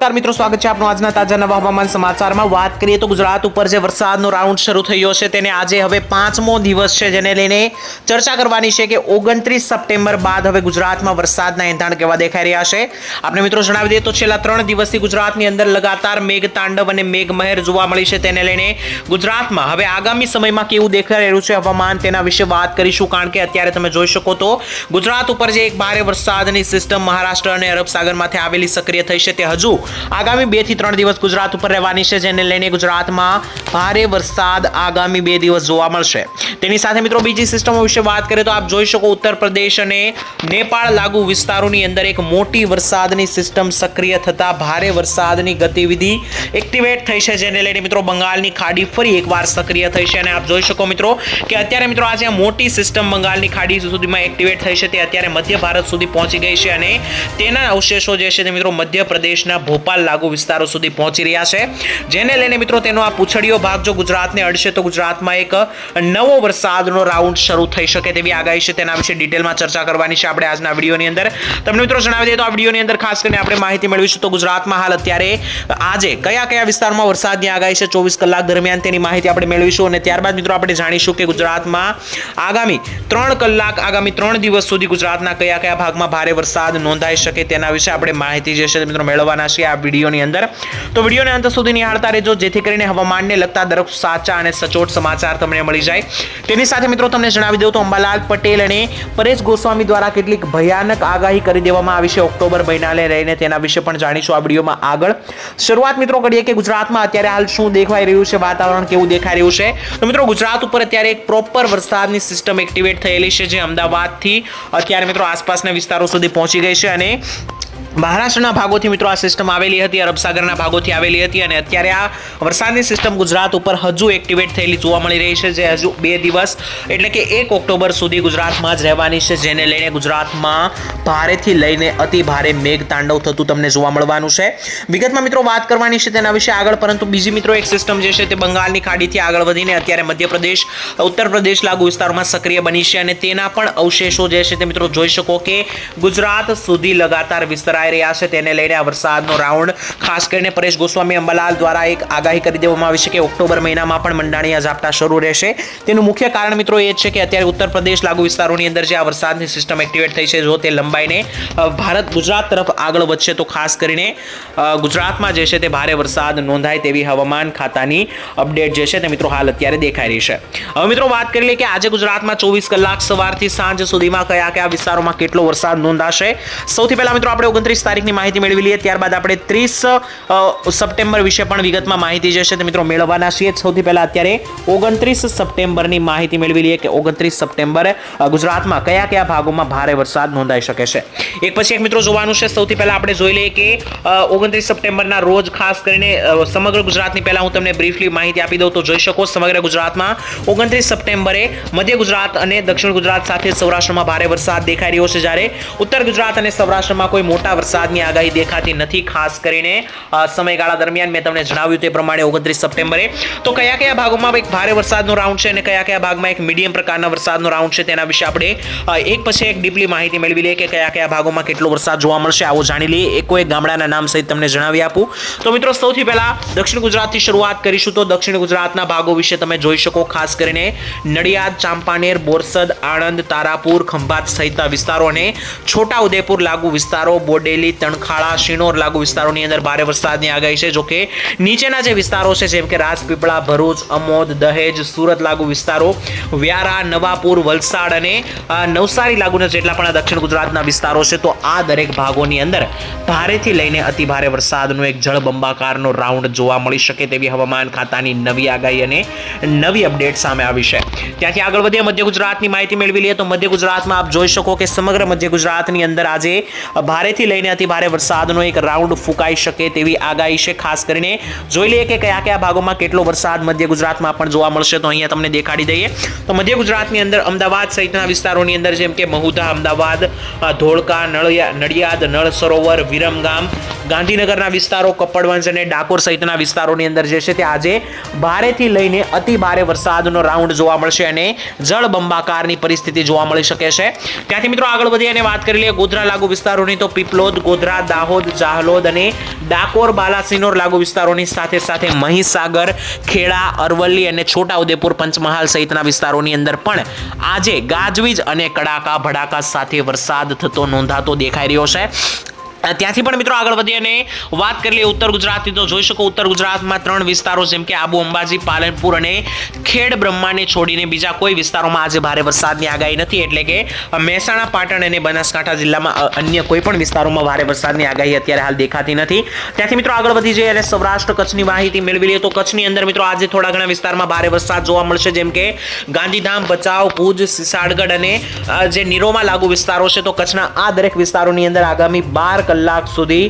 નમસ્કાર મિત્રો, સ્વાગત છે આપનું આજના તાજા નવા હવામાન સમાચારમાં। વાત કરીએ તો ગુજરાત ઉપર જે વરસાદનો રાઉન્ડ શરૂ થયો છે તેને આજે હવે 5મો દિવસ છે, જેને લઈને ચર્ચા કરવાની છે કે 29 સપ્ટેમ્બર બાદ હવે ગુજરાતમાં વરસાદના એંધાણ કેવા દેખાઈ રહ્યા છે। આપણે મિત્રો જણાવી દઈએ તો છેલ્લા 3 દિવસથી ગુજરાતની અંદર લગાતાર મેઘ તાંડવ અને મેઘમહેર જોવા મળી છે, તેને લઈને ગુજરાતમાં હવે આગામી સમયમાં કેવું દેખાઈ રહ્યું છે હવામાન, તેના વિશે વાત કરીશું। કારણ કે અત્યારે તમે જોઈ શકો તો ગુજરાત ઉપર જે એક ભારે વરસાદની સિસ્ટમ મહારાષ્ટ્ર અને અરબ સાગરમાંથી આવેલી સક્રિય થઈ છે, તે હજુ આગામી 2 થી 3 દિવસ ગુજરાત ઉપર રહેવાની છે, જેને લઈને ગુજરાતમાં ભારે વરસાદ આગામી 2 દિવસ જોવા મળશે। તેની સાથે મિત્રો બીજી સિસ્ટમો વિશે વાત કરીએ તો આપ જોઈ શકો ઉત્તર પ્રદેશ અને નેપાળ લાગુ વિસ્તારોની અંદર એક મોટી વરસાદની સિસ્ટમ સક્રિય થતા ભારે વરસાદની ગતિવિધિ એક્ટિવેટ થઈ છે, જેને લઈને મિત્રો બંગાળની ખાડી ફરી એકવાર સક્રિય થઈ છે। અને આપ જોઈ શકો મિત્રો કે અત્યારે મિત્રો આજે મોટી સિસ્ટમ બંગાળની ખાડી સુધીમાં એક્ટિવેટ થઈ છે, તે અત્યારે મધ્ય ભારત સુધી પહોંચી ગઈ છે અને તેના અવશેષો જે છે તે મિત્રો મધ્ય પ્રદેશના ભોપાલ લાગુ વિસ્તારો સુધી પહોંચી રહ્યા છે, જેને લઈને મિત્રો તેનો આ પૂછડીયો ભાગ જો ગુજરાતને અડશે તો ગુજરાતમાં એક નવો વરસાદનો રાઉન્ડ શરૂ થઈ શકે તેવી આગાહી છે। તેના વિશે ડિટેલમાં ચર્ચા કરવાની છે આપણે આજના વિડીયોની અંદર। તમને મિત્રો જણાવી દઈએ તો આ વિડીયોની અંદર ખાસ કરીને આપણે માહિતી મેળવીશું તો ગુજરાતમાં હાલ અત્યારે આજે કયા કયા વિસ્તારમાં વરસાદની આગાહી છે 24 કલાક દરમિયાન તેની માહિતી આપણે મેળવીશું અને ત્યારબાદ મિત્રો આપણે જાણીશું કે ગુજરાતમાં આગામી 3 દિવસ સુધી ગુજરાતના કયા કયા ભાગમાં ભારે વરસાદ નોંધાઈ શકે તેના વિશે આપણે માહિતી જે છે મિત્રો મેળવવાના છે આ વિડીયોની અંદર। તો વિડીયોને અંત સુધી નિહાળતા રહેજો, જેથી કરીને હવામાનને લગતા દરેક સાચા અને સચોટ સમાચાર તમને મળી જાય। તેની સાથે મિત્રો તમને જણાવી દઉં તો અંબાલાલ પટેલ અને પરેશ ગોસ્વામી દ્વારા કેટલીક ભયાનક આગાહી કરી દેવામાં આવી છે ઓક્ટોબર મહિનાને લઈને, તેના વિશે પણ જાણીશું આ વિડીયોમાં આગળ। શરૂઆત મિત્રો કરીએ કે ગુજરાતમાં અત્યારે હાલ શું દેખાઈ રહ્યું છે, વાતાવરણ કેવું દેખાઈ રહ્યું છે। તો મિત્રો ગુજરાત ઉપર અત્યારે એક પ્રોપર વરસાદની સિસ્ટમ એક્ટિવેટ થયેલી છે, જે અમદાવાદથી અત્યારે મિત્રો આસપાસના વિસ્તારો સુધી પહોંચી ગઈ છે અને મહારાષ્ટ્રના ભાગોથી મિત્રો આ સિસ્ટમ આવેલી હતી, અરબ સાગરના ભાગોથી આવેલી હતી અને અત્યારે આ વરસાદની સિસ્ટમ ગુજરાત ઉપર હજુ એક્ટિવેટ થયેલી જોવા મળી રહી છે, જે હજુ 2 દિવસ એટલે કે 1 ઓક્ટોબર સુધી ગુજરાતમાં જ રહેવાની છે, જેને લઈને ગુજરાતમાં ભારેથી લઈને અતિ ભારે મેઘ તાંડવ થતું તમને જોવા મળવાનું છે। વિગતમાં મિત્રો વાત કરવાની છે તેના વિશે આગળ, પરંતુ બીજી મિત્રો એક સિસ્ટમ જે છે તે બંગાળની ખાડીથી આગળ વધીને અત્યારે મધ્યપ્રદેશ ઉત્તર પ્રદેશ લાગુ વિસ્તારોમાં સક્રિય બની છે અને તેના પણ અવશેષો જે છે તે મિત્રો જોઈ શકો કે ગુજરાત સુધી લગાતાર વિસ્તરાય રહ્યા છે, તેને લઈને આ વરસાદનો રાઉન્ડ ખાસ કરીને પરેશ ગોસ્વામી અંબાલાલ દ્વારા એક આગાહી કરી દેવામાં આવી છે કે ઓક્ટોબર મહિનામાં પણ મંડાણીયા ઝાપટા શરૂ રહેશે। તેનું મુખ્ય કારણ મિત્રો એ છે કે અત્યારે ઉત્તર પ્રદેશ લાગુ વિસ્તારોની અંદર જે આ વરસાદની સિસ્ટમ એક્ટિવેટ થઈ છે, જો તે લંબાઈને ભારત ગુજરાત તરફ આગળ વધશે તો ખાસ કરીને ગુજરાતમાં જે છે તે ભારે વરસાદ નોંધાય તેવી હવામાન ખાતાની અપડેટ જે છે તે મિત્રો હાલ અત્યારે દેખાઈ રહી છે। હવે મિત્રો વાત કરી લઈએ કે આજે ગુજરાતમાં 24 કલાક સવારથી સાંજ સુધીમાં કયા કયા વિસ્તારોમાં કેટલો વરસાદ નોંધાશે। સૌથી પહેલા મિત્રો આપણે 29 તારીખની માહિતી મેળવી લઈએ, ત્યારબાદ આપણે 30 સપ્ટેમ્બર વિશે પણ વિગતમાં માહિતી જે છે તે મિત્રો મેળવવાના છીએ। સૌથી પહેલા અત્યારે 29 સપ્ટેમ્બરની માહિતી મેળવી લઈએ કે 29 સપ્ટેમ્બર ગુજરાતમાં કયા કયા ભાગોમાં ભારે વરસાદ નોંધાઈ શકે છે, એક પછી એક મિત્રો જોવાનું છે। સૌથી પહેલા આપણે જોઈ લઈએ કે 29 સપ્ટેમ્બરના રોજ ખાસ કરીને સમગ્ર ગુજરાતની પહેલા હું તમને બ્રીફલી માહિતી આપી દઉં તો જોઈ શકો સમગ્ર ગુજરાતમાં 29 સપ્ટેમ્બરે મધ્ય ગુજરાત અને દક્ષિણ ગુજરાત સાથે સૌરાષ્ટ્રમાં ભારે વરસાદ દેખાઈ રહ્યો છે, જ્યારે ઉત્તર ગુજરાત અને સૌરાષ્ટ્રમાં કોઈ મોટા વરસાદની આગાહી દેખાતી નથી, ખાસ કરીને સમયગાળા દરમિયાન મેં તમને જણાવ્યું તે પ્રમાણે 29 સપ્ટેમ્બરે તો કયા કયા ભાગોમાં એક ભારે વરસાદનો રાઉન્ડ છે અને કયા કયા ભાગમાં એક મીડિયમ પ્રકારના વરસાદનો રાઉન્ડ છે, તેના વિશે આપણે એક પછી એક ડીપલી માહિતી મેળવી લઈએ કે કયા કયા ભાગોમાં કેટલો વરસાદ જોવા મળશે। આવો જાણી લઈએ, એક ગામડાના નામ સહિત તમને જણાવી આપું તો મિત્રો સૌથી પહેલા દક્ષિણ ગુજરાતથી શરૂઆત કરીશું તો દક્ષિણ ગુજરાતના ભાગો વિશે તમે જોઈ શકો, ખાસ કરીને નડિયાદ, ચાંપાનેર, બોરસદ, આણંદ, તારાપુર, ખંભાત સહિતના વિસ્તારો અને છોટા ઉદેપુર લાગુ વિસ્તારો, બોડેલી, તણખાળા, શિનોર લાગુ વિસ્તારોની અંદર ભારે વરસાદની આગાહી છે। જો કે નીચેના જે વિસ્તારો છે જેમ કે રાજપીપળા, ભરૂચ, અમોદ, દહેજ, સુરત લાગુ વિસ્તારો, વ્યારા, નવાપુર, વલસાડ અને નવસારી લાગુના જેટલા પણ દક્ષિણ ગુજરાતના વિસ્તારો છે તો આ દરેક ભાગોની અંદર ભારેથી લઈને અતિ ભારે વરસાદનો એક જળબંબાકારનો રાઉન્ડ જોવા મળી શકે તેવી હવામાન ખાતાની નવી આગાહી અને નવી અપડેટ સામે આવી છે। ત્યાંથી આગળ વધીએ મધ્ય ગુજરાતની માહિતી મેળવી લઈએ તો મધ્ય ગુજરાતમાં આપ જોઈ શકો કે સમગ્ર મધ્ય ગુજરાતની અંદર આજે ભારેથી લઈને અતિ ભારે વરસાદનો એક રાઉન્ડ ફૂંકાઈ શકે તેવી આગાહી છે। ખાસ કરીને જોઈ લઈએ કે કયા કયા ભાગોમાં કેટલો વરસાદ મધ્ય ગુજરાતમાં પણ જોવા મળશે તો અહીંયા તમને દેખાડી દઈએ તો મધ્ય ગુજરાતની અંદર અમદાવાદ સહિતના વિસ્તારોની અંદર જેમ કે મહુધા, અમદાવાદ, ધોળકા, નડિયાદ, નળ સરોવર, વિરમગામ, ગાંધીનગરના વિસ્તારો, કપડવંજ અને ડાકોર સહિતના વિસ્તારોની અંદર જે છે તે આજે ભારેથી લઈને અતિ ભારે વરસાદનો રાઉન્ડ જોવા મળશે અને જળબંબાકારની પરિસ્થિતિ જોવા મળી શકે છે. ત્યાંથી મિત્રો આગળ વધી અને વાત કરી લઈએ ગોધરા લાગુ વિસ્તારોની, તો પીપલોદ, ગોધરા, દાહોદ, જાહલોદ અને ડાકોર, બાલાસિનોર લાગુ વિસ્તારોની સાથે સાથે મહીસાગર, ખેડા, અરવલ્લી અને છોટાઉદેપુર, પંચમહાલ સહિતના વિસ્તારોની અંદર પણ આજે ગાજવીજ અને કડાકા ભડાકા સાથે વરસાદ થતો નોંધાતો દેખાઈ રહ્યો છે. ત્યાંથી પણ મિત્રો આગળ વધી અને વાત કરી લઈએ ઉત્તર ગુજરાતની, તો જોઈ શકો ઉત્તર ગુજરાતમાં 3 વિસ્તારો જેમ કે આબુ અંબાજી, પાલનપુર અને ખેડ બ્રહ્માને છોડીને બીજા કોઈ વિસ્તારોમાં આજે ભારે વરસાદની આગાહી નથી. એટલે કે મહેસાણા, પાટણ અને બનાસકાંઠા જિલ્લામાં અન્ય કોઈ પણ વિસ્તારોમાં ભારે વરસાદની આગાહી અત્યારે હાલ દેખાતી નથી. ત્યાંથી મિત્રો આગળ વધી જઈએ અને સૌરાષ્ટ્ર કચ્છની માહિતી મેળવી લઈએ, તો કચ્છની અંદર મિત્રો આજે થોડા ઘણા વિસ્તારમાં ભારે વરસાદ જોવા મળશે જેમ કે ગાંધીધામ, ભચાઉ, ભુજ, સિસાડગઢ અને જે નિરોમા લાગુ વિસ્તારો છે, તો કચ્છના આ દરેક વિસ્તારોની અંદર આગામી 12 કલાક સુધી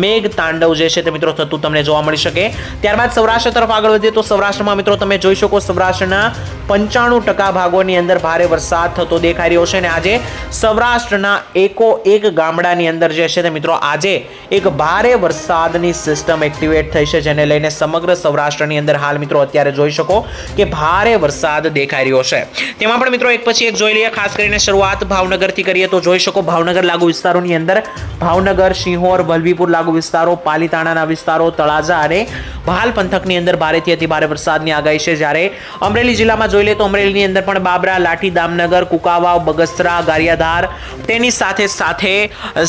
મેઘ તાંડવ જે છે તે મિત્રો થતું તમને જોવા મળી શકે. ત્યારબાદ સૌરાષ્ટ્ર તરફ આગળ વધીએ તો સૌરાષ્ટ્રમાં મિત્રો તમે જોઈ શકો સૌરાષ્ટ્રના 95% ભાગોની અંદર ભારે વરસાદ થતો દેખાઈ રહ્યો છે અને આજે સૌરાષ્ટ્રના એક ગામડાની અંદર જે છે તે મિત્રો આજે એક ભારે વરસાદની સિસ્ટમ એક્ટિવેટ થઈ છે, જેને લઈને સમગ્ર સૌરાષ્ટ્રની અંદર હાલ મિત્રો અત્યારે જોઈ શકો કે ભારે વરસાદ દેખાઈ રહ્યો છે. તેમાં પણ મિત્રો એક પછી એક જોઈ લઈએ. ખાસ કરીને શરૂઆત ભાવનગરથી કરીએ તો જોઈ શકો ભાવનગર લાગુ વિસ્તારોની અંદર ભાવનગર, સિંહોર, વલભીપુર લાગુ વિસ્તારો, પાલીતાણાના વિસ્તારો, તળાજા અને ભાલ પંથકની અંદર ભારેથી અતિ ભારે વરસાદની આગાહી છે. જ્યારે અમરેલી જિલ્લામાં જોઈ લે તો અમરેલીની અંદર પણ બાબરા, લાઠી, દામનગર, કુકાવાવ, બગસરા, ગારિયાધાર, તેની સાથે સાથે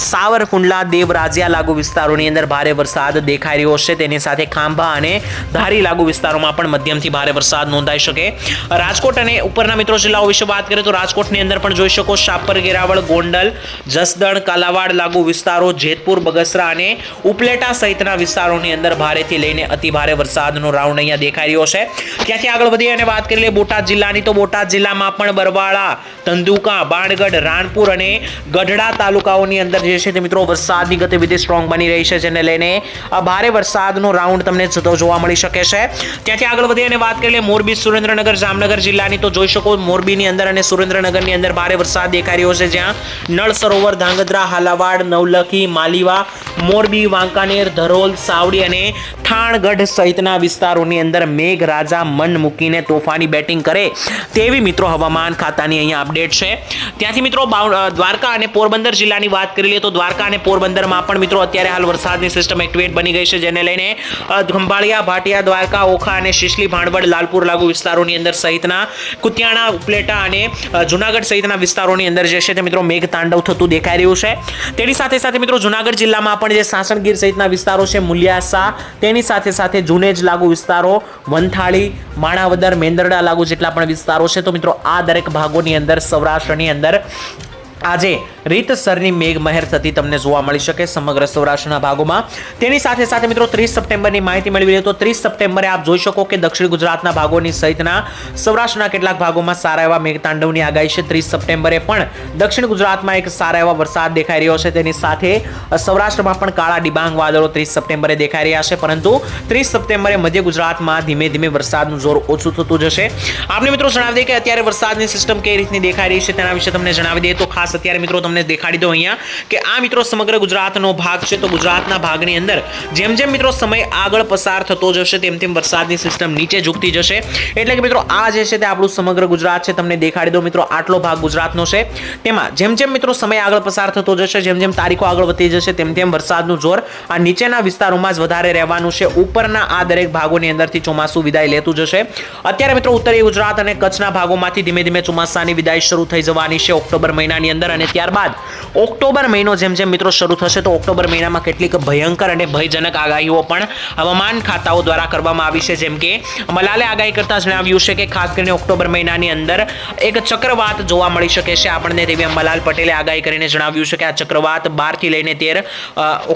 સાવરકુંડલા, દેવરાજ્યા લાગુ વિસ્તારોની અંદર ભારે વરસાદ દેખાઈ રહ્યો છે. તેની સાથે ખાંભા અને ધારી લાગુ વિસ્તારોમાં પણ મધ્યમથી ભારે વરસાદ નોંધાઈ શકે. રાજકોટ અને ઉપરના મિત્રો જિલ્લાઓ વિશે વાત કરીએ તો રાજકોટની અંદર પણ જોઈ શકો શાપર, ગેરાવળ, ગોંડલ, જસદણ, કાલાવાડ લાગુ વિસ્તારો, જેતપુર, બગસરા અને ઉપલેટા સહિતના વિસ્તારોની અંદર ભારેથી લઈને અતિ ભારે વરસાદનો રાઉન્ડ અહીંયા દેખાઈ રહ્યો છે. ત્યાંથી આગળ વધી અને વાત કરી લઈએ બોટાદ જિલ્લાની, તો બોટાદ જિલ્લામાં પણ બરવાળા, ધંધુકા, બાણગઢ, રાણપુર અને ગઢડા તાલુકાઓની અંદર જે છે તે મિત્રો વરસાદની ગતિવિધિ સ્ટ્રોંગ બની રહી છે, જેને લઈને ભારે વરસાદનો રાઉન્ડ તમને જોવા મળી શકે છે. ત્યાંથી આગળ વધી અને વાત કરી લઈએ મોરબી, સુરેન્દ્રનગર, જામનગર જિલ્લાની, તો જોઈ શકો મોરબીની અંદર અને સુરેન્દ્રનગરની અંદર ભારે વરસાદ દેખાઈ રહ્યો છે, જ્યાં નળ સરોવર, ધાંગધ્રા, હાલાવાડ, નવલખી, માલીવા, મોરબી, વાંકાનેર, ધરોલ, સાવડી અને થાણગઢ સહિતના વિસ્તારોની અંદર મેઘરાજા મન મૂકીને તોફાની બેટિંગ કરે તેવી મિત્રો હવામાન ખાતાની અહીંયા અપડેટ છે. ત્યાંથી મિત્રો દ્વારકા અને પોરબંદર જિલ્લાની વાત કરી લઈએ તો દ્વારકા અને પોરબંદરમાં પણ મિત્રો અત્યારે હાલ વરસાદની સિસ્ટમ એક્ટિવેટ બની ગઈ છે, જેને લઈને ખંભાળિયા, ભાટિયા, દ્વારકા, ઓખા અને શિશલી, ભાણવડ, લાલપુર લાગુ વિસ્તારોની અંદર સહિતના કુતિયાણા, ઉપલેટા અને જુનાગઢ સહિતના વિસ્તારોની અંદર જે છે તે મિત્રો મેઘ તાંડવ થતું દેખાઈ રહ્યું છે. તેની સાથે સાથે મિત્રો જુનાગઢ જિલ્લામાં પણ જે સાસણગીર સહિતના વિસ્તારો છે, મુલિયાસા, તેની સાથે સાથે જુનેજ લાગુ વિસ્તારો, વંથાળી, માણાવદર, મેંદરડા લાગુ જેટલા પણ વિસ્તારો છે, તો મિત્રો આ દરેક ભાગોની અંદર સૌરાષ્ટ્રની અંદર આજે રીતસરની મેઘમહેર થતી તમને જોવા મળી શકે સમગ્ર સૌરાષ્ટ્રના ભાગોમાં. તેની સાથે સાથે મિત્રો 30 સપ્ટેમ્બરની માહિતી મેળવી લઈએ તો 30 સપ્ટેમ્બરે આપ જોઈ શકો કે દક્ષિણ ગુજરાતના ભાગોની સહિતના સૌરાષ્ટ્રના કેટલાક ભાગોમાં સારા એવા મેઘતાંડવની આગાહી છે. 30 સપ્ટેમ્બરે પણ દક્ષિણ ગુજરાતમાં એક સારા એવા વરસાદ દેખાઈ રહ્યો છે. તેની સાથે સૌરાષ્ટ્રમાં પણ કાળા ડિબાંગ વાદળો 30 સપ્ટેમ્બરે દેખાઈ રહ્યા છે, પરંતુ 30 સપ્ટેમ્બરે મધ્ય ગુજરાતમાં ધીમે ધીમે વરસાદનું જોર ઓછું થતું જશે. આપને મિત્રો જણાવી દઈએ કે અત્યારે વરસાદની સિસ્ટમ કઈ રીતની દેખાઈ રહી છે તેના વિશે તમને જણાવી દઈએ તો ખાસ અત્યારે મિત્રો તમને દેખાડી દો અહીંયા કે આ મિત્રો સમગ્ર ગુજરાતનો ભાગ છે. તો ગુજરાતના ભાગની અંદર જેમ જેમ મિત્રો સમય આગળ પસાર થતો જશે તેમ તેમ વરસાદની સિસ્ટમ નીચે ઝૂકતી જશે. એટલે કે મિત્રો આ જે છે તે આપણું સમગ્ર ગુજરાત છે. તમને દેખાડી દો મિત્રો આટલો ભાગ ગુજરાતનો છે. તેમાં જેમ જેમ મિત્રો સમય આગળ પસાર થતો જશે, જેમ જેમ તારીખો આગળ વધતી જશે, તેમ તેમ વરસાદનું જોર આ નીચેના વિસ્તારોમાં જ વધારે રહેવાનું છે. ઉપરના આ દરેક ભાગોની અંદરથી ચોમાસું વિદાય લેતું જશે. અત્યારે મિત્રો ઉત્તરીય ગુજરાત અને કચ્છના ભાગોમાંથી ધીમે ધીમે ચોમાસાની વિદાય શરૂ થઈ જવાની છે ઓક્ટોબર મહિનાની અંદર. અને ત્યારબાદ ઓક્ટોબર મહિનો જેમ જેમ મિત્રો શરૂ થશે તો ઓક્ટોબર મહિનામાં કેટલીક ભયંકર અને ભયજનક આગાહીઓ પણ હવામાન ખાતાઓ દ્વારા કરવામાં આવી છે. જેમ કે મલાલે આગાહી કરતા જણાવ્યું છે કે ખાસ કરીને ઓક્ટોબર મહિનાની અંદર એક ચક્રવાત જોવા મળી શકે છે. આપણને તેવી મલાલ પટેલે આગાહી કરીને જણાવ્યું છે કે આ ચક્રવાત 12 થી લઈને 13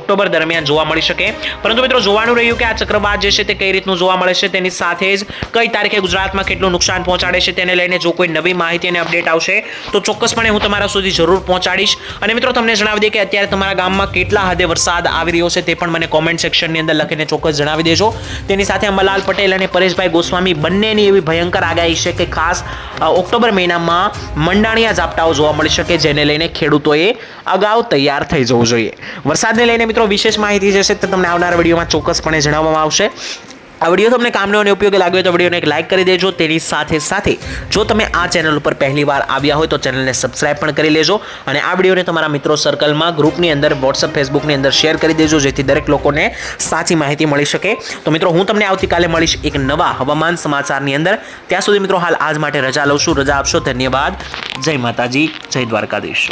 ઓક્ટોબર દરમિયાન જોવા મળી શકે. પરંતુ મિત્રો જોવાનું રહ્યું કે આ ચક્રવાત જે છે તે કઈ રીતનું જોવા મળે છે, તેની સાથે જ કઈ તારીખે ગુજરાતમાં કેટલું નુકસાન પહોંચાડે છે તેને લઈને જો કોઈ નવી માહિતી અને અપડેટ આવશે તો ચોક્કસપણે હું તમારા સુધી સુધી જરૂર પહોંચાડીશ. અને મિત્રો તમને જણાવી દઈએ કે અત્યારે તમારા ગામમાં કેટલા હદે વરસાદ આવી રહ્યો છે તે પણ મને કોમેન્ટ સેક્શનની અંદર લખીને ચોક્કસ જણાવી દેજો. તેની સાથે અંબાલાલ પટેલ અને પરેશભાઈ ગોસ્વામી બંનેની એવી ભયંકર આગાહી છે કે ખાસ ઓક્ટોબર મહિનામાં મંડાણિયા ઝાપટાઓ જોવા મળી શકે, જેને લઈને ખેડૂતોએ અગાઉ તૈયાર થઈ જવું જોઈએ. વરસાદને લઈને મિત્રો વિશેષ માહિતી જે છે તે તમને આવનારા વિડીયોમાં ચોક્કસપણે જણાવવામાં આવશે. આ વિડીયો તમને કામનો અને ઉપયોગી લાગ્યો હોય તો વિડીયોને એક લાઇક કરી દેજો. તેની સાથે સાથે જો તમે આ ચેનલ ઉપર પહેલી વાર આવ્યા હોય તો ચેનલને સબસ્ક્રાઇબ પણ કરી લેજો અને આ વિડીયોને તમારા મિત્રો સર્કલમાં, ગ્રુપની અંદર, વોટ્સઅપ, ફેસબુકની અંદર શેર કરી દેજો, જેથી દરેક લોકોને સાચી માહિતી મળી શકે. તો મિત્રો હું તમને આવતીકાલે મળીશ એક નવા હવામાન સમાચારની અંદર. ત્યાં સુધી મિત્રો હાલ આજ માટે રજા લઉં છું. રજા આપશો. ધન્યવાદ. જય માતાજી, જય દ્વારકાધીશ.